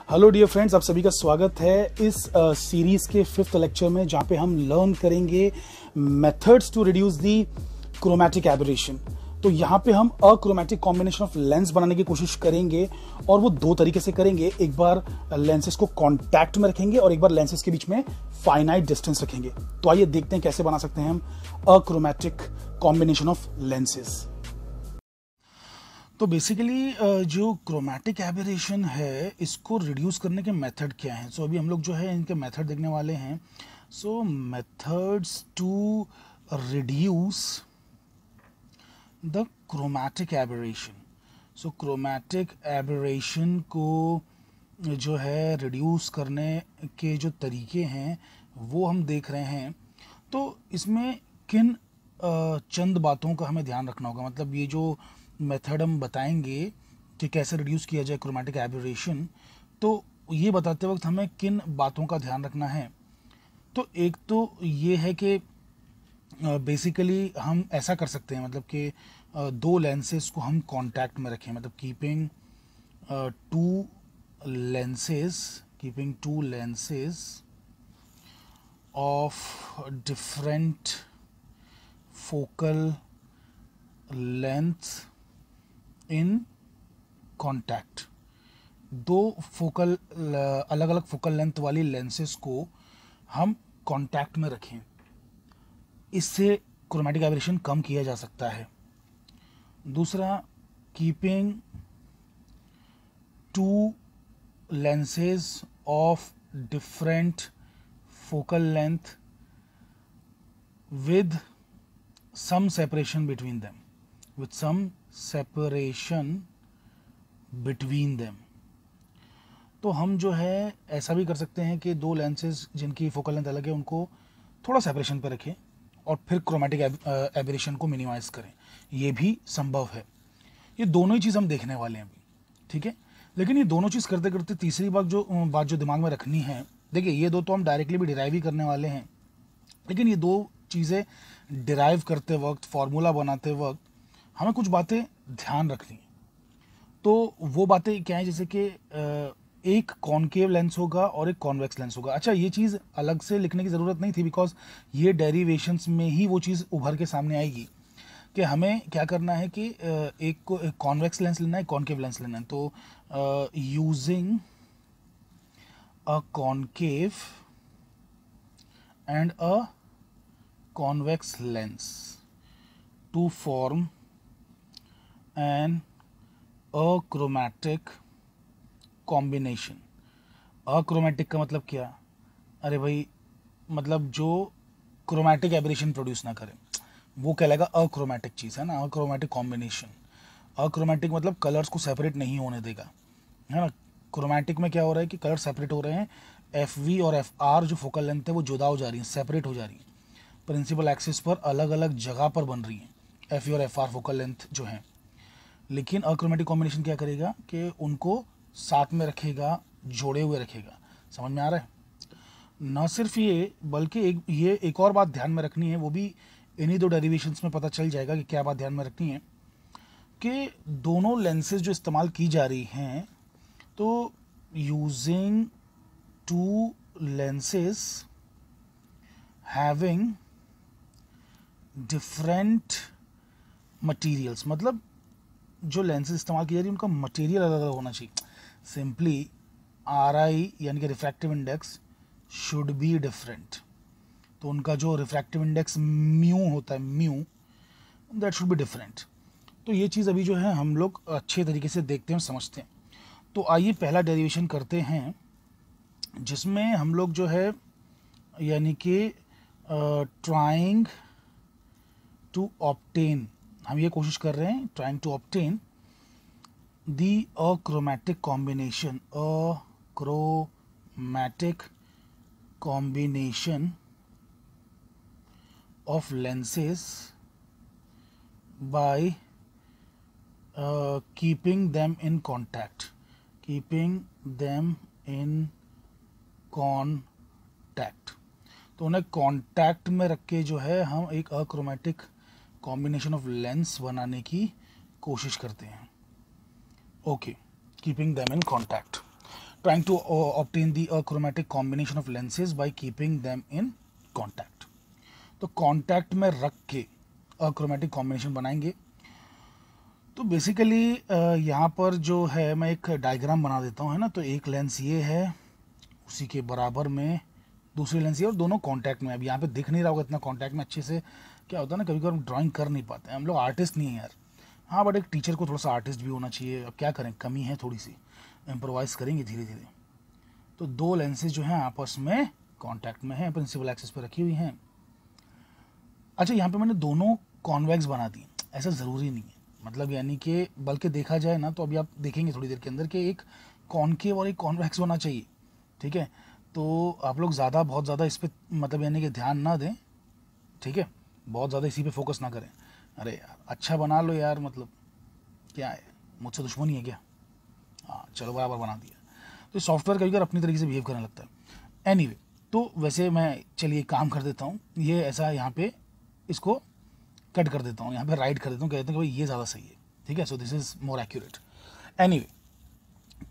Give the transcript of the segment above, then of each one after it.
Hello dear friends, आप सभी का स्वागत है इस सीरीज के 5th लेक्चर में, जहां पे हम लर्न करेंगे methods to reduce the chromatic aberration. तो यहाँ पे हम अक्रोमैटिक कॉम्बिनेशन ऑफ लेंस बनाने की कोशिश करेंगे और वो दो तरीके से करेंगे। एक बार लेंसेज को कांटेक्ट में रखेंगे और एक बार लेंसेज के बीच में फाइनाइट डिस्टेंस रखेंगे। तो आइए देखते हैं कैसे बना सकते हैं हम अक्रोमैटिक कॉम्बिनेशन ऑफ लेंसेज। तो बेसिकली जो क्रोमैटिक एबरेशन है, इसको रिड्यूस करने के मेथड क्या हैं। सो अभी हम लोग जो है इनके मेथड देखने वाले हैं। So methods to reduce the chromatic aberration. So chromatic aberration को जो है रिड्यूस करने के जो तरीके हैं वो हम देख रहे हैं। तो इसमें किन चंद बातों का हमें ध्यान रखना होगा। मतलब ये जो मेथड हम बताएंगे कि कैसे रिड्यूस किया जाए क्रोमैटिक एबरेशन, तो ये बताते वक्त हमें किन बातों का ध्यान रखना है। तो एक तो ये है कि बेसिकली हम ऐसा कर सकते हैं, मतलब कि दो लेंसेज को हम कांटेक्ट में रखें, मतलब keeping two lenses of different focal length in contact. दो फोकल अलग अलग फोकल लेंथ वाली लेंसेज को हम कांटेक्ट में रखें, इससे क्रोमैटिक एबरेशन कम किया जा सकता है। दूसरा, keeping two lenses of different focal length with some separation between them, तो हम जो है ऐसा भी कर सकते हैं कि दो लेंसेज जिनकी फोकल लेंथ अलग है उनको थोड़ा सेपरेशन पर रखें और फिर क्रोमैटिक एबरेशन को मिनिमाइज करें। ये भी संभव है। ये दोनों ही चीज़ हम देखने वाले हैं अभी, ठीक है। लेकिन ये दोनों चीज़ करते करते तीसरी बात जो दिमाग में रखनी है, देखिए ये दो तो हम डायरेक्टली भी डिराइव ही करने वाले हैं, लेकिन ये दो चीज़ें डिराइव करते वक्त, फॉर्मूला बनाते वक्त हमें कुछ बातें ध्यान रखनी है। तो वो बातें क्या है, जैसे कि एक कॉनकेव लेंस होगा और एक कॉन्वेक्स लेंस होगा। अच्छा, ये चीज़ अलग से लिखने की ज़रूरत नहीं थी, बिकॉज ये डेरिवेशंस में ही वो चीज़ उभर के सामने आएगी कि हमें क्या करना है कि एक को कॉन्वेक्स लेंस लेना है, कॉनकेव लेंस लेना है। तो using a concave and a convex lens to form an achromatic combination. Achromatic का मतलब क्या? अरे भाई, मतलब जो क्रोमैटिक एबरेशन प्रोड्यूस ना करे वो कहलाएगा अक्रोमैटिक चीज़, है ना। अक्रोमैटिक कॉम्बिनेशन, अक्रोमैटिक मतलब कलर्स को सेपरेट नहीं होने देगा, है ना। क्रोमैटिक में क्या हो रहा है कि कलर सेपरेट हो रहे हैं, FV और FR जो फोकल लेंथ है वो जुदा हो जा रही है, सेपरेट हो जा रही है, प्रिंसिपल एक्सिस पर अलग अलग जगह पर बन रही है FV और FR फोकल लेंथ जो है। लेकिन अक्रोमैटिक कॉम्बिनेशन क्या करेगा कि उनको साथ में रखेगा, जोड़े हुए रखेगा। समझ में आ रहा है? न सिर्फ ये, बल्कि एक और बात ध्यान में रखनी है, वो भी इन्हीं दो डेरिवेशंस में पता चल जाएगा कि क्या बात ध्यान में रखनी है कि दोनों लेंसेज जो इस्तेमाल की जा रही हैं, तो using to lenses having different materials, मतलब जो लेंसेज इस्तेमाल की जा रही है उनका मटेरियल अलग अलग होना चाहिए। सिंपली RI यानी कि refractive index should be different. तो उनका जो रिफ्रैक्टिव इंडेक्स म्यू होता है, mu, that should be different. तो ये चीज़ अभी जो है हम लोग अच्छे तरीके से देखते हैं और समझते हैं। तो आइए पहला डेरिवेशन करते हैं, जिसमें हम लोग जो है यानी कि ट्राइंग टू ऑब्टेन, हम ये कोशिश कर रहे हैं trying to obtain the achromatic combination of lenses by keeping them in contact, तो उन्हें कांटेक्ट में रख के जो है हम एक अक्रोमैटिक कॉम्बिनेशन ऑफ लेंस बनाने की कोशिश करते हैं। Okay, keeping them in contact. trying to obtain the achromatic combination of lenses by keeping them in contact. तो कांटेक्ट में रख के अक्रोमेटिक कॉम्बिनेशन बनाएंगे. तो बेसिकली यहाँ पर जो है मैं एक डायग्राम बना देता हूँ, है ना. तो एक लेंस ये है, उसी के बराबर में दूसरी लेंस ये, और दोनों कांटेक्ट में. अब यहाँ पे दिख नहीं रहा होगा इतना कांटेक्ट में अच्छे से. क्या होता है ना, कभी कभी हम ड्राइंग कर नहीं पाते हैं, हम लोग आर्टिस्ट नहीं है यार. हाँ, बट एक टीचर को थोड़ा सा आर्टिस्ट भी होना चाहिए. अब क्या करें, कमी है थोड़ी सी, इम्प्रोवाइज करेंगे धीरे धीरे. तो दो लेंसेज जो हैं आपस में कांटेक्ट में हैं, प्रिंसिपल एक्सिस पे रखी हुई हैं. अच्छा, यहाँ पे मैंने दोनों कॉन्वेक्स बना दिए, ऐसा ज़रूरी नहीं है. मतलब यानी कि बल्कि देखा जाए ना, तो अभी आप देखेंगे थोड़ी देर के अंदर कि एक कॉनकेव और एक कॉन्वेक्स होना चाहिए. ठीक है, तो आप लोग बहुत ज़्यादा इस पर मतलब यानी कि ध्यान ना दें. ठीक है, बहुत ज़्यादा इसी पे फोकस ना करें. अरे यार अच्छा बना लो यार, मतलब क्या है, मुझसे दुश्मनी है क्या. हाँ चलो, बराबर बना दिया. तो सॉफ्टवेयर कभी कभी अपनी तरीके से बिहेव करने लगता है. एनीवे, तो वैसे मैं चलिए काम कर देता हूँ. ये ऐसा यहाँ पे इसको कट कर देता हूँ, यहाँ पे राइट कर देता हूँ, कहते हैं कि भाई ये ज़्यादा सही है. ठीक है, so this is more accurate. Anyway,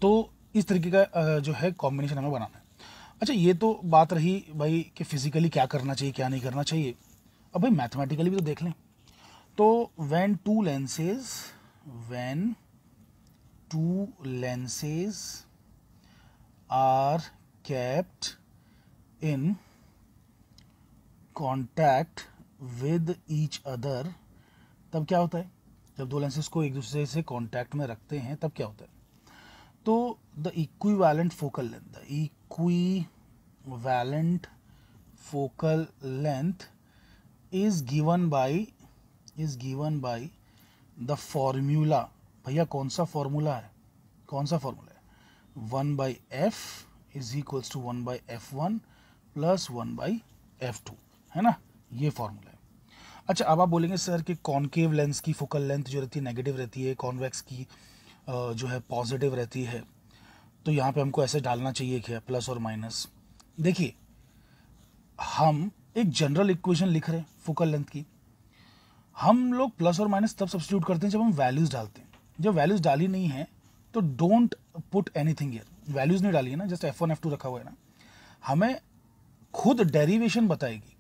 तो इस तरीके का जो है कॉम्बिनेशन हमें बनाना है. अच्छा, ये तो बात रही भाई कि फिजिकली क्या करना चाहिए क्या नहीं करना चाहिए. अब भाई मैथमेटिकली भी तो देख लें. तो when two lenses are kept in contact with each other, तब क्या होता है. जब दो लेंसेज को एक दूसरे से कॉन्टैक्ट में रखते हैं तब क्या होता है. तो the equivalent focal length is given by the formula. भैया कौन सा फॉर्मूला है, 1/f is equals to 1/f1 plus 1/f2, है ना, ये फॉर्मूला है. अच्छा, अब आप बोलेंगे सर कि कॉनकेव लेंस की फोकल लेंथ जो रहती है नेगेटिव रहती है, कॉन्वेक्स की जो है पॉजिटिव रहती है, तो यहाँ पे हमको ऐसे डालना चाहिए क्या, प्लस और माइनस. देखिए, हम एक जनरल इक्वेशन लिख रहे हैं फोकल लेंथ की. हम लोग प्लस और माइनस तब सब्स्टिट्यूट करते हैं जब हम वैल्यूज डालते हैं. जब वैल्यूज डाली नहीं है तो don't put anything here. Values नहीं डाली है ना, जस्ट f1 f2 रखा हुआ है ना. हमें खुद डेरिवेशन बताएगी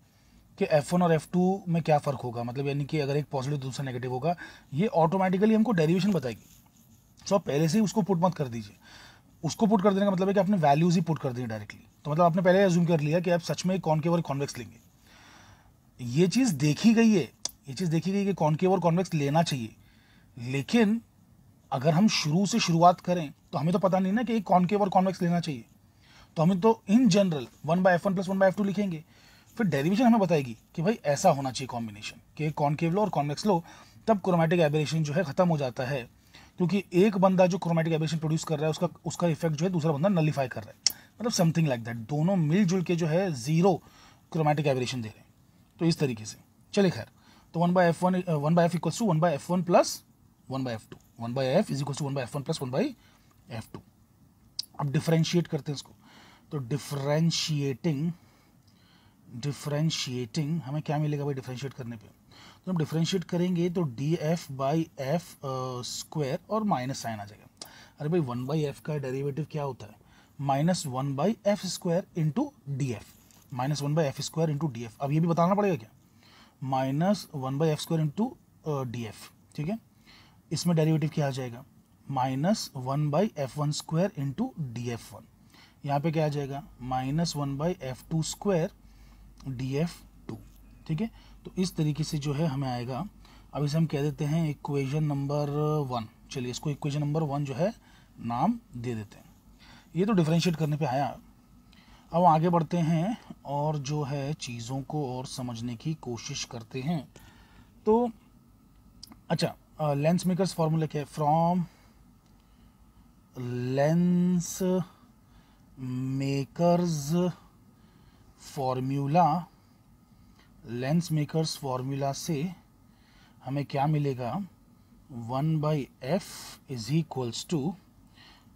कि f1 और f2 में क्या फ़र्क होगा. मतलब यानी कि अगर एक पॉजिटिव दूसरा नेगेटिव होगा, ये ऑटोमेटिकली हमको डेरिवेशन बताएगी. सो आप पहले से ही उसको पुट मत कर दीजिए. उसको पुट कर देने का मतलब है कि आपने वैल्यूज ही पुट कर दी डायरेक्टली. तो मतलब आपने पहले अज्यूम कर लिया कि आप सच में कॉनकेव और कॉन्वेक्स लेंगे. ये चीज़ देखी गई है, कि कॉनकेव और कॉन्वेक्स लेना चाहिए. लेकिन अगर हम शुरू से शुरुआत करें तो हमें तो पता नहीं ना कि एक कॉनकेव और कॉन्वेक्स लेना चाहिए. तो हमें तो in general 1/f1 plus 1/f2 लिखेंगे. फिर डेरिवेशन हमें बताएगी कि भाई ऐसा होना चाहिए कॉम्बिनेशन, कि कॉनकेव लो और कॉन्वेक्स लो, तब क्रोमैटिक एबरेशन जो है ख़त्म हो जाता है. क्योंकि एक बंदा जो क्रोमैटिक एबरेशन प्रोड्यूस कर रहा है उसका इफेक्ट जो है दूसरा बंदा नलीफाई कर रहा है. मतलब समथिंग लाइक दैट. दोनों मिलजुल के जो है जीरो क्रोमैटिक एबरेशन दे रहे हैं. तो इस तरीके से चलिए खैर. तो 1/f equals to 1/f1 plus 1/f2. 1/f is equals to 1/f1 plus 1/f2. अब डिफरेंशिएट करते हैं इसको. तो डिफरेंशिएटिंग हमें क्या मिलेगा भाई डिफरेंशिएट करने पे. तो हम डिफरेंशिएट करेंगे तो df/f स्क्वायर और माइनस साइन आ जाएगा. अरे भाई 1/f का डेरिवेटिव क्या होता है, -1/f square into D F. -1/f square into D F. अब ये भी बताना पड़ेगा क्या, -1/f square into D F. ठीक है, इसमें डेरिवेटिव क्या आ जाएगा, -1/f1 square into D F one. यहाँ पे क्या आ जाएगा, -1/f2 square D F two. ठीक है, तो इस तरीके से जो है हमें आएगा. अब इसे हम कह देते हैं इक्वेशन नंबर 1. चलिए इसको इक्वेशन नंबर 1 जो है नाम दे देते हैं. ये तो डिफरेंशिएट करने पे आया. अब आगे बढ़ते हैं और जो है चीज़ों को और समझने की कोशिश करते हैं. तो अच्छा, लेंस मेकर्स फार्मूला क्या है, फ्रॉम लेंस मेकर्स फॉर्मूला से हमें क्या मिलेगा, 1/f is equals to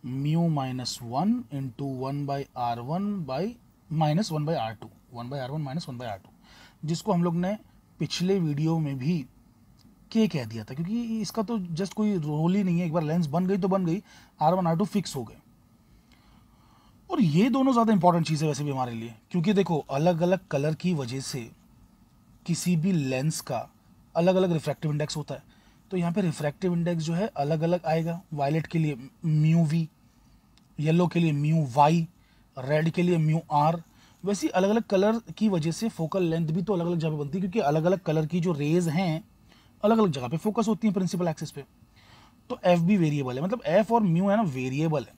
mu -1 into 1/r1 by -1/r2. 1/r1 -1/r2, जिसको हम लोग ने पिछले वीडियो में भी के कह दिया था, क्योंकि इसका तो जस्ट कोई रोल ही नहीं है. एक बार लेंस बन गई तो बन गई, R1 R2 फिक्स हो गए. और ये दोनों ज़्यादा इंपॉर्टेंट चीज़ है वैसे भी हमारे लिए, क्योंकि देखो अलग अलग कलर की वजह से किसी भी लेंस का अलग अलग रिफ्रैक्टिव इंडेक्स होता है। तो यहाँ पे रिफ्रैक्टिव इंडेक्स जो है अलग अलग आएगा। वायलेट के लिए म्यू वी, येलो के लिए म्यू वाई, रेड के लिए म्यू आर। वैसे अलग अलग कलर की वजह से फोकल लेंथ भी तो अलग अलग जगह बनती है, क्योंकि अलग अलग कलर की जो रेज हैं अलग अलग जगह पे फोकस होती हैं प्रिंसिपल एक्सिस पे। तो एफ भी वेरिएबल है, मतलब एफ और म्यू है ना वेरिएबल है,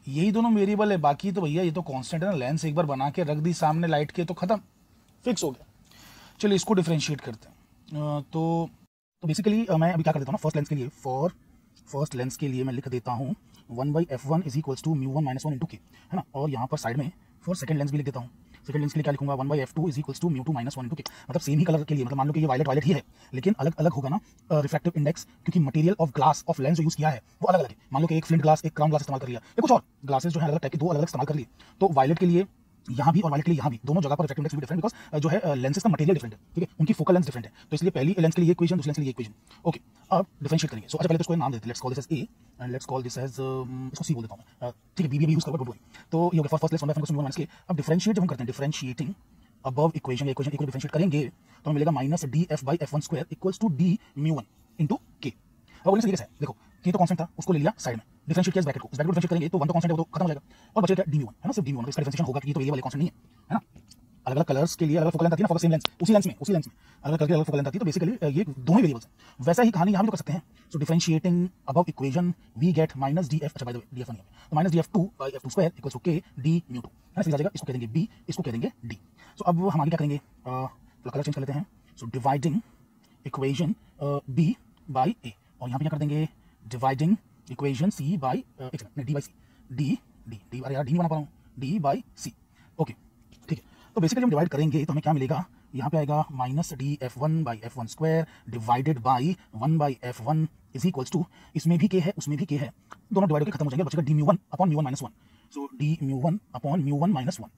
यही दोनों वेरिएबल है। बाकी तो भैया ये तो कांस्टेंट है ना। लेंस एक बार बना के रख दी सामने लाइट के तो खत्म, फिक्स हो गया। चलिए इसको डिफ्रेंशिएट करते हैं। तो बेसिकली मैं अभी क्या कर देता हूँ ना, फर्स्ट लेंस के लिए, फॉर फर्स्ट लेंस के लिए मैं लिख देता हूँ 1/f1 is equals to mu 1 - 1 into K, है ना। और यहाँ पर साइड में फॉर सेकंड लेंस भी लिख देता हूँ। सेकंड लेंस के लिए क्या लिखूंगा, 1/f2 is equals to mu 2 - 1 into K. मतलब सेम ही कलर के लिए, मतलब मान लो कि ये वायलेट वायलेट ही है, लेकिन अलग अलग होगा ना रिफ्रैक्टिव इंडेक्स, क्योंकि material of glass of lens जो यूज किया है वो अलग अलग है। मान लो कि एक फ्लिंट ग्लास, एक क्राउन ग्लास इस्तेमाल कर लिया, या कुछ और ग्लासेस जो है अलग टाइप के दो अलग अलग इस्तेमाल कर लिए, तो वायलेट के लिए यहाँ भी और वायलेट के लिए यहाँ भी दोनों जगह पर रिफ्रैक्टिव इंडेक्स भी डिफरेंट, बिकॉज जो है लेंसेज का मटेरियल डिफरेंट है, ठीक है, उनकी फोकल लेंथ डिफरेंट है। तो इसलिए पहली लेंस के लिए इक्वेशन, दूसरी लेंस के लिए इक्वेशन। ओके, अब डिफरेंशिएट करेंगे। सो अच्छा पहले तो इसको नाम देते हैं, let's call this as A and let's call this as, इसको सी बोल देता हूं मैं, ठीक है, बी भी यूज करूंगा टोटली। तो ये हो गया फॉर फर्स्ट लेंस 1/f को माइनस के। अब डिफरेंशिएट जब हम करते हैं, differentiating above equation, equation equal differentiate करेंगे तो हमें मिलेगा minus df/f1² equals to d mu 1 into K. अब बोलने से ये है, देखो के तो कांस्टेंट था, उसको ले लिया साइड में, डिफरेंशिएट किया इस ब्रैकेट को, इस ब्रैकेट को डिफरेंशिएट करेंगे तो 1 तो कांस्टेंट है, वो तो खत्म हो जाएगा, और बचेगा d म्यू 1, है ना, सिर्फ d म्यू 1। इसका डिफरेंशिएशन होगा, क्योंकि तो वेरिएबल कांस्टेंट नहीं है ना। अलग अलग कलर्स के लिए अलग फोकल लेंथ आती है ना, फोकस सेम लेंस, उसी लेंस में अलग अलग कलर की अलग फोकल लेंथ आती है। तो बेसिकली ये दोनों वेरिएबल्स हैं। वैसा ही कहानी यहाँ भी तो कर सकते हैं। So differentiating above equation we get minus df, अच्छा बाय द वे df नहीं है, तो minus df2/f2² equals to k d mu 2, है ना। सीधा जाएगा, इसको कह देंगे b, इसको कह देंगे d। सो अब हम आगे क्या करेंगे, कलर चेंज कर लेते हैं। So dividing equation b by a, और यहाँ पे क्या कर देंगे, dividing equation c by d by c, d अरे यार d नहीं बना पा रहा हूँ, d बाई c। ओके ठीक है, तो बेसिकली हम डिवाइड करेंगे तो हमें क्या मिलेगा, यहाँ पे आएगा minus df1/f1² divided by 1/f1 is equals to, इसमें भी k है उसमें भी k है, दोनों डिवाइड होकर खत्म हो जाएंगे, बचेगा d म्यू 1 अपॉन म्यू 1 - 1। सो d म्यू 1 अपॉन म्यू 1 - 1।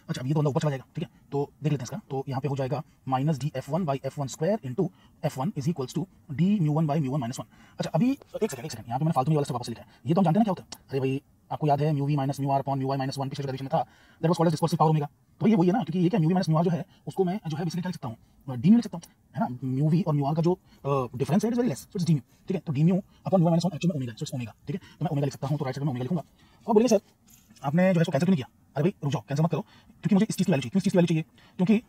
अच्छा अब ये तो अंदर ऊपर चला जाएगा, ठीक है, तो देख लेते हैं इसका। तो यहाँ पे हो जाएगा minus df1/f1² into f1 is equals to d mu 1 by mu 1 - 1। अच्छा अभी एक सेकंड, यहाँ पे मैंने फालतू में वाला सब वापस लिखा है, ये तो हम जानते हैं ना क्या होता है। अरे भाई आपको याद है mu V minus mu R upon mu Y minus 1 पिछले डेरिवेशन में था, that was called as dispersive power omega. तो ये वही है ना, क्योंकि ये क्या mu V minus mu R जो है उसको मैं जो है बेसिकली क्या लिख सकता हूँ, डी म्यू लिख सकता हूँ, है ना। म्यू वी और म्यू आर का जो डिफरेंस है is very less, so it's D mu, ठीक है। तो D mu upon mu minus 1 actually में ओमेगा, सो इट्स ओमेगा, ठीक है। तो मैं ओमेगा लिख सकता हूँ, तो राइट साइड में ओमेगा लिखूंगा। और बोलेंगे सर आपने जो है इसको कैंसिल क्यों नहीं किया, अरे भाई रुक जाओ, कैंसिल मत करो, क्योंकि मुझे इस चीज़ की वैल्यू चाहिए। क्यों इस चीज़ की वैल्यू चाहिए,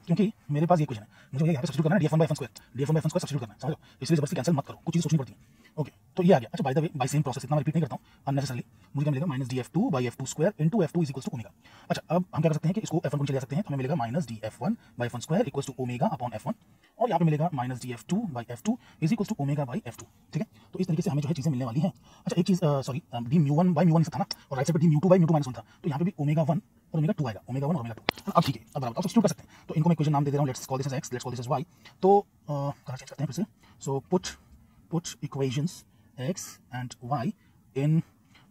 क्योंकि मेरे पास ये इक्वेशन है, मुझे यहाँ पे सब्स्टिट्यूट करना है df1/f1² सब्स्टिट्यूट करना है, समझो। इसलिए जबरदस्ती कैंसिल मत करो, कुछ चीज़ सोचनी पड़ती है। ओके, तो ये आ गया। अच्छा by the way, by same process, इतना मैं रिपीट नहीं करता हूँ अननेसेसरली, मुझे क्या मिलेगा minus df2/f2² into f2 is equals to omega. अच्छा अब हम क्या कर सकते हैं कि इसको f1 को चले जा सकते हैं, तो हमें मिलेगा minus df1/f1² equals to omega upon f1, और यहाँ पे मिलेगा minus df2/f2 is equals to omega by f2, ठीक है। तो इस तरीके से हमें जो है चीज़ें मिलने वाली हैं। अच्छा एक चीज़ sorry, d mu 1 by mu 1 था ना, और राइट साइड पर d म्यू 2 बाई म्यू 2 - 1 था, तो यहाँ पे भी ओमेगा 1 और ओमेगा 2 आएगा, ओमेगा 1 और ओमेगा 2। अब ठीक है, अब बराबर सब्स्टिट्यूट कर सकते हैं। तो इनको मैं इक्वेशन नाम दे दे रहा हूँ, let's call this as x, let's call this as y। तो कलर चेंज करते हैं फिर से। So put equations x and y in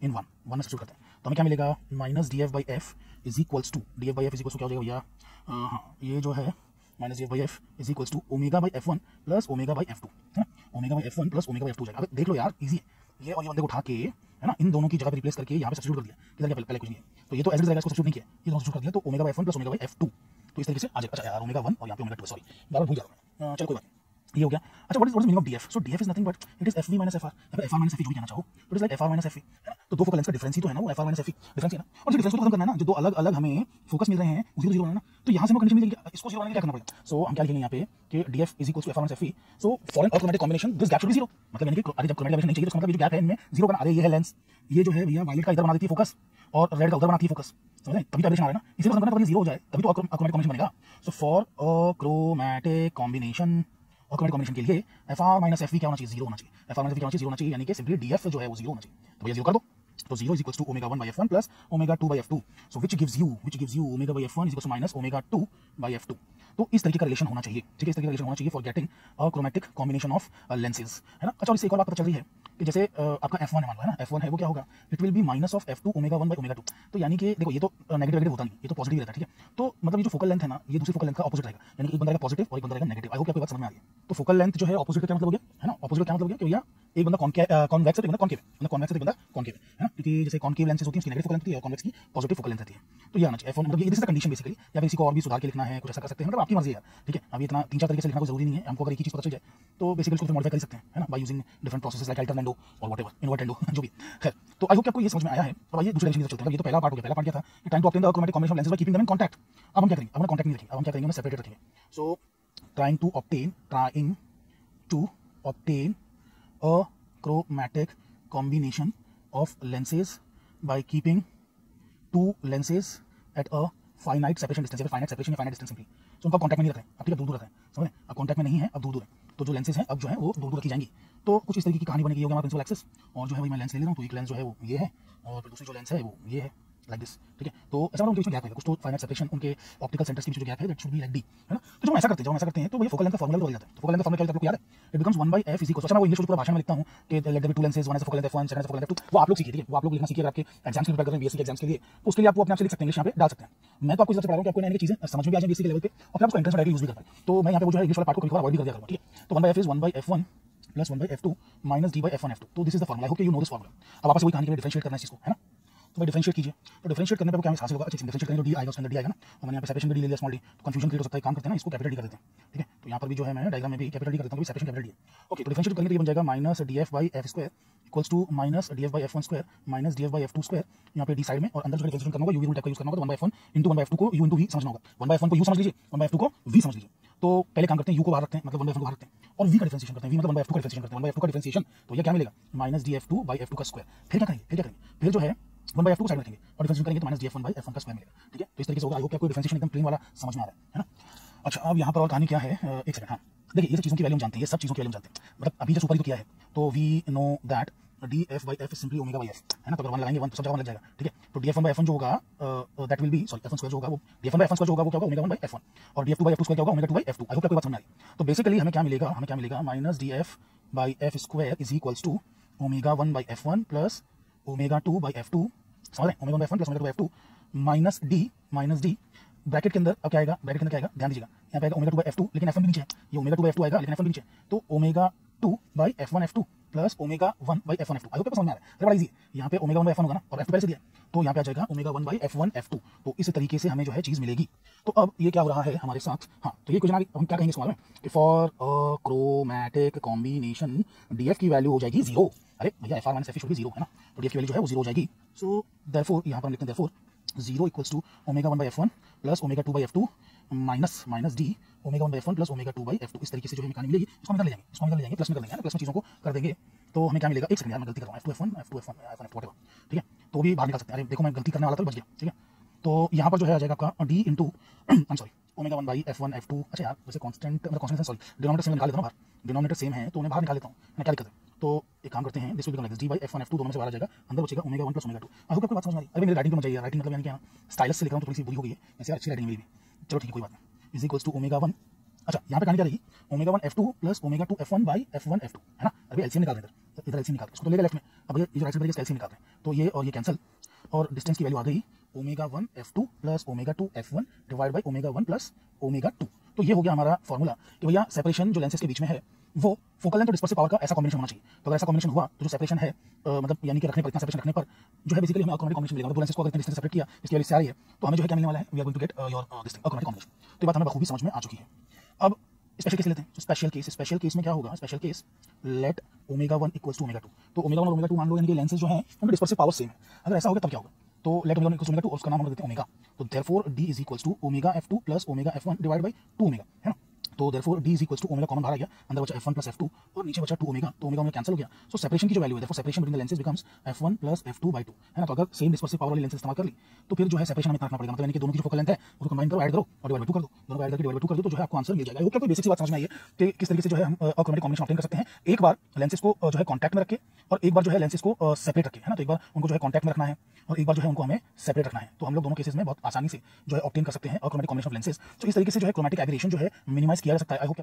1 substitute करते हैं, तो हमें क्या मिलेगा minus df/f is equals to, df/f is equals to क्या हो जाएगा भैया, हाँ ये जो है minus df/f is equals to omega by f1 plus omega by f2, है ना। Omega by f1 plus omega by f2 हो जाएगा। अब देख लो यार इजी है, ये और ये बंदे को उठा के, है ना, इन दोनों की जगह पे रिप्लेस करके यहाँ पे सब्स्टिट्यूट कर दिया, किधर गया पहले कुछ नहीं है, तो ये तो एज इट इज रहेगा, इसको सब्स्टिट्यूट नहीं किया, ये दोनों सब्स्टिट्यूट कर दिया, तो omega by f1 plus omega by f2, तो इस तरीके से आ जाएगा। अच्छा यार ओमेगा 1 और यहाँ पे ओमेगा 2, सॉरी बार भूल जा रहा हूँ, चलो कोई बात नहीं, ये हो गया। अच्छा what is meaning of df, so df is nothing but it is fv minus fr, या फिर fr माइनस fe जो भी कहना चाहो, तो it is like fr minus fe, है ना। तो दो फोकल लेंथ का डिफरेंस ही तो है ना, वो fr माइनस fe डिफरेंस है ना, और जो डिफरेंस को खत्म करना है ना, जो दो अलग अलग हमें फोकस मिल रहे हैं वो 0 0 ना, तो यहाँ से हम कंडीशन मिलेगी, इसको 0 बनाने के लिए क्या करना पड़ेगा। सो हम क्या लिखेंगे यहाँ पे कि df is equal to fr minus fe, so for an achromatic combination this gap should be 0, मतलब यानी कि अरे जब क्रोमेटिक नहीं चाहिए तो इसका मतलब ये जो गैप है इनमें 0 करना। अरे ये है लेंस, ये जो है भैया वायलेट का इधर बना देती है फोकस और रेड का उधर बनाती है फोकस, समझ रहे, तभी तो एब्रेशन आ रहा है ना, इसी को खत्म करना तभी 0 हो जाए, तभी तो अक्रोमेटिक कॉम्बिनेशन बनेगा। So for a chromatic combination, और क्रोमैटिक कॉम्बिनेशन के लिए fr माइनस fv क्या होना चाहिए, 0 होना चाहिए, fr माइनस fv क्या होना चाहिए, 0 होना चाहिए, यानी कि सिंपली df जो है वो 0 होना चाहिए, तो भैया 0 कर दो, तो 0 is equals to omega 1 by f1 plus omega 2 by f2, so which gives you omega by f1 is equals to minus omega 2 by f2। तो इस तरीके का रिलेशन होना चाहिए, ठीक है, इस तरीके का रिलेशन होना चाहिए for getting a chromatic combination of lenses, है ना। अच्छा और इससे एक और बात पता चल रही है कि जैसे आपका f1 है मान लो, है ना, f1 है वो क्या होगा, it will be minus of f2 omega 1 by omega 2, तो यानी कि देखो ये तो नेगेटिव होता नहीं, ये तो पॉजिटिव रहता है, ठीक है। तो मतलब ये जो फोकल लेंथ है ना, ये दूसरी फोकल लेंथ का ऑपोजिट रहेगा, यानी कि एक बंदा रहेगा पॉजिटिव और एक बंदा रहेगा नेगेटिव। आई होप आपको बात समझ में आ रही है। तो फोकल लेंथ जो है ऑपोजिट का क्या मतलब हो गया, है ना, ऑपोजिट का क्या मतलब हो गया कि भैया एक बंदा कॉन्वेक्स है, एक बंदा कॉन्केव है, मतलब कॉन्वेक्स है, एक बंदा कॉन्केव है ना, क्योंकि जैसे कॉन्केव लेंसेज होती है उसकी नेगेटिव फोकल लेंथ होती है और कॉन्वेक्स की पॉजिटिव फोकल लेंथ रहती है। तो ये आना चाहिए F1, मतलब ये this is the condition basically. या फिर इसी को और भी सुधार के लिखना है, कुछ ऐसा कर सकते हैं, मतलब आपकी मर्जी है यार, ठीक है। अभी इतना 3-4 तरीके से लिखना कोई जरूरी नहीं है, हमको अगर एक ही चीज पता चल जाए तो बेसिकली उसको मॉडिफाई कर सकते हैं, है ना, by using different processes like alternendo और व्हाटएवर इन्वर्टेंडो जो भी। खैर, तो आई होप कि आपको ये समझ में आया है। अब आइए दूसरे कंडीशन की तरफ चलते हैं। ये तो पहला पार्ट हो गया। पहला पार्ट क्या था कि time to obtain the achromatic combination of lenses by keeping them in contact. अब हम क्या करेंगे, अब हम कांटेक्ट नहीं रखेंगे, अब हम क्या करेंगे, हम सेपरेटेड रखेंगे। So trying to obtain a chromatic combination of lenses by keeping two lenses at a finite separation distance, finite separation या finite distance simply। तो उनका कांटेक्ट में नहीं रख रहे हैं, अब ठीक है, दूर दूर रख रहे हैं, समझ रहे हैं। अब कांटेक्ट में नहीं है, अब दूर दूर है, तो जो लेंसेज हैं अब जो है वो दूर दूर रखी जाएंगी। तो कुछ इस तरीके की कहानी बनेगी। ये हो गया हमारा प्रिंसिपल एक्सेस, और जो है वही मैं लेंस ले रहा हूँ, तो एक लेंस जो है वो ये है और फिर दूसरी जो लेंस है वो ये है, लाइक दिस, ठीक है। तो ऐसा उनके बीच में गैप है, कुछ तो फाइनाइट सेपरेशन उनके ऑप्टिकल सेंटर्स के बीच जो गैप है that should be like D, है ना। तो जब हम ऐसा करते हैं तो वही फोकल लेंथ का फार्मूला बदल जाता है। तो फोकल लेंथ का फार्मूला क्या होता है, आपको याद है, it becomes 1/f is equal, अच्छा मैं वो इंग्लिश में पूरा भाषा में लिखता हूं कि let there be two lenses, one is focal length f1, second is focal length f2, वो आप लोग सीखिए, ठीक है, वो आप लोग लिखना सीखिए, अगर आपके एग्जाम्स के प्रिपेयर कर रहे हैं बीएससी के एग्जाम्स के लिए, तो उसके लिए आप वो अपने आप से लिख सकते हैं, इंग्लिश यहाँ पे डाल सकते हैं। मैं तो आपको इस तरह से पढ़ा रहा हूं कि आपको नई चीजें समझ में भी आ जाए बीएससी के लेवल पे, और फिर आपको एंट्रेंस में डायरेक्टली यूज भी कर पाए। तो मैं यहाँ पे वो जो है इंग्लिश वाला पार्ट को कभी अवॉइड भी कर दिया करूंगा, ठीक है। तो 1/f is 1/f1 plus 1/f2 minus d/f1f2। तो this is the formula, I hope you know this formula. अब आपस में वही कहानी के लिए डिफरेंशिएट करना है इस चीज को, है ना। तो भाई डिफरेंशिएट कीजिए, तो डिफरेंशिएट करने पे क्या हासिल होगा, अच्छा डिफरेंशिएट करेंगे तो डी आएगा, उसके अंदर डी आएगा ना, और मैंने यहाँ पे सेपरेशन भी डी ले लिया, स्मॉल डी, तो कंफ्यूजन क्रिएट हो सकता है, काम करते हैं ना, इसको कैपिटल डी कर देते हैं, ठीक है। तो यहाँ पर भी जो है मैं डायग्राम में भी कैपिटल डी कर देता हूँ, सेपरेशन कैपिटल डी है। ओके, तो डिफरेंशिएट करेंगे तो ये बन जाएगा minus df/f² equals to minus df/f1 square minus df/f2 square, यहाँ पे डी साइड में, और अंदर जो डिफरेंशिएट करना होगा यू वी रूल टाइप का यूज करना होगा। तो 1/f1 इंटू 1/f2 को u इंटू v समझना होगा। 1/f1 को u समझ लीजिए, 1/f2 को v समझ लीजिए। तो पहले काम करते हैं, u को बाहर रखते हैं, मतलब 1/f1 को बाहर रखते हैं, और v का डिफरेंशिएशन करते हैं, v मतलब 1/f2 का डिफरेंशिएशन करते हैं, 1/f2 का डिफरेंशिएशन, तो ये क्या मिलेगा, माइनस df2/f2 का स्क्वायर। फिर क्या करेंगे, फिर जो है 1/f2 को साइड में रखेंगे और डिफरेंशिएट करेंगे तो माइनस df1/f1 का स्क्वायर मिलेगा, ठीक है। तो इस तरीके से होगा। आई होप कि आपको डिफरेंशिएशन एकदम प्लेन वाला समझ में आ रहा है ना। अच्छा, अब यहाँ पर और कहानी क्या है, एक सेकंड, हाँ देखिए, ये सब चीज़ों की वैल्यू हम जानते हैं, ये सब चीज़ों की वैल्यू हम जानते हैं, मतलब अभी जो ऊपर ही तो किया है, तो we know that df/f is simply omega, है ना। तो अगर 1 लगाएंगे 1 तो सब जगह 1 लग जाएगा, ठीक है। तो df1/f1 जो होगा that will be, sorry f1 square जो होगा वो df1/f1 स्क्वायर जो होगा वो क्या होगा, ओमेगा1/f1, और df2/f2 स्क्वायर क्या होगा, ओमेगा2/f2। आई होप आपको बात समझ में आ रही है। तो बेसिकली हमें क्या मिलेगा minus df/f square is equals to omega plus omega, समझ रहे हैं, omega plus omega minus D bracket के अंदर। अब क्या आएगा, ब्रैकेट के अंदर क्या आएगा, ध्यान दीजिएगा, यहाँ पे आएगा ओमेगा2/f2, लेकिन f1 भी नीचे है, ये ओमेगा2/f2 आएगा लेकिन f1 भी नीचे है, तो ओमेगा2/f1f2 प्लस ओमेगा1/f1f2। आई होप आपको समझ में आ रहा है, बड़ा इजी है। यहाँ पे ओमेगा1/f1 होगा ना, और f2 पहले से दिया है, तो यहाँ पे आ जाएगा ओमेगा1/f1f2। तो इस तरीके से हमें जो है चीज मिलेगी। तो अब ये क्या हो रहा है हमारे साथ, हाँ, तो ये क्वेश्चन आगे हम क्या कहेंगे सवाल में कि for a chromatic combination df की वैल्यू हो जाएगी 0। अरे भैया fr minus f should be 0, है ना, तो df की वैल्यू जो है वो 0 हो जाएगी। सो देयरफॉर यहाँ पर हम लिखते हैं therefore 0 equals to omega plus omega minus D omega plus omega. इस तरीके से जो हमें कहानी मिलेगी उसको हम निकाल ले जाएंगे, प्लस में कर लेंगे, प्लस में चीज़ों को कर देंगे। तो हमें क्या मिलेगा, एक सेकंड यार मैं गलती कर रहा हूँ, f2f1 व्हाटएवर, ठीक है। तो भी बाहर निकाल सकते हैं, अरे देखो मैं गलती करने वाला था बच गया, ठीक है। तो यहाँ पर जो है आ जाएगा आपका d into I am sorry omega. अच्छा यार वैसे कांस्टेंट मतलब कांस्टेंट सॉरी डिनोमिनेटर सेम निकाल लेता हूँ बाहर, डिनोमिनेटर सेम है तो उन्हें बाहर निकाल लेता हूँ, मैं क्या दिक्कत है। तो एक काम करते हैं, this will become like d/f1f2, दोनों में से बाहर आ जाएगा, अंदर बचेगा omega one plus omega two. I hope आपको बात समझ में आ रही है। अभी मेरी राइटिंग तो मजा आई है, राइटिंग मतलब यानी क्या, स्टाइलस से लिख रहा हूँ तो थोड़ी सी बुरी हो गई है, वैसे यार अच्छी राइटिंग मेरी भी, चलो ठीक है कोई बात नहीं। इज इक्वल्स टू ओमेगा1, अच्छा यहाँ पे कहानी क्या रहेगी, ओमेगा1f2 प्लस ओमेगा2f1/f1f2, है ना। अभी एलसीएम निकाल रहे हैं, इधर एलसीएम निकाल, इसको तो लेगा लेफ्ट में, अब ये जो राइट साइड में एलसीएम निकाल रहे हैं, तो ये और ये कैंसिल, और डिस्टेंस की वैल्यू आ गई omega plus omega divide by omega plus omega. तो ये हो गया हमारा फॉर्मूला कि भैया सेपरेशन जो लेंसेज के बीच में है वो फोकल लेंथ और डिस्पर्सिव पावर का ऐसा कॉम्बिनेशन होना चाहिए। तो अगर ऐसा कॉम्बिनेशन हुआ तो जो सेपरेशन है मतलब यानी कि रखने पर, इतना सेपरेशन रखने पर जो है बेसिकली हमें अक्रोमेटिक कॉम्बिनेशन मिलेगा। दो लेंसेज को अगर इतने डिस्टेंस सेपरेट किया इसकी वैल्यू से आ रही है, तो हमें जो है क्या मिलने वाला है, we are going to get your this thing achromatic combination. तो ये बात हमें बखूबी समझ में आ चुकी है। अब स्पेशल केस लेते हैं। तो स्पेशल केस में क्या होगा, special case let omega one equals to omega two. तो ओमेगा1 और ओमेगा2 मान लो यानी कि लेंसेज जो हैं उनका डिस्पर्सिव पावर सेम है। अगर ऐसा होगा तब क्या होगा, तो let omega one equals to omega two और उसका नाम हम देते हैं ओमेगा। तो therefore d is equals to omega f2 plus omega f1 divide by 2 omega, है ना। तो therefore d is equals to omega common बाहर आ गया, अंदर बचा f1 प्लस f2 और नीचे बचा 2 ओमेगा, तो ओमेगा कैंसिल हो गया। सो सेपरेशन की जो वैल्यू है, therefore separation between the lenses becomes f1 plus f2/2, है ना। तो अगर सेम डिस्पर्सिव पावर वाली लेंसेज इस्तेमाल कर ली तो फिर जो है सेपरेशन हमें रखना पड़ेगा, मतलब यानी कि दोनों की जो फोकल लेंथ है उसको कंबाइन करो, ऐड करो और डिवाइड बाय 2 कर दो, दोनों को ऐड करके डिवाइड बाय 2 कर दो, तो जो है आपको आंसर मिल जाएगा। आई होप आपको बेसिक सी बात समझ में आई है कि किस तरीके से जो है हम अक्रोमेटिक कॉम्बिनेशन ऑब्टेन कर सकते हैं। एक बार लेंसेज को जो है कांटेक्ट में रख के और एक बार जो है लेंसेज को सेपरेट रखे, है ना। तो एक बार उनको जो है कांटेक्ट में रखना है और एक बार जो है उनको हमें सेपरेट रखना है। तो हम लोग दोनों केसेस में बहुत आसानी से जो है ऑब्टेन कर सकते हैं अक्रोमेटिक कॉम्बिनेशन ऑफ लेंसेज। तो इस तरीके से जो है क्रोमैटिक एबरेशन जो है मिनिमाइज किया जा सकता है। I hope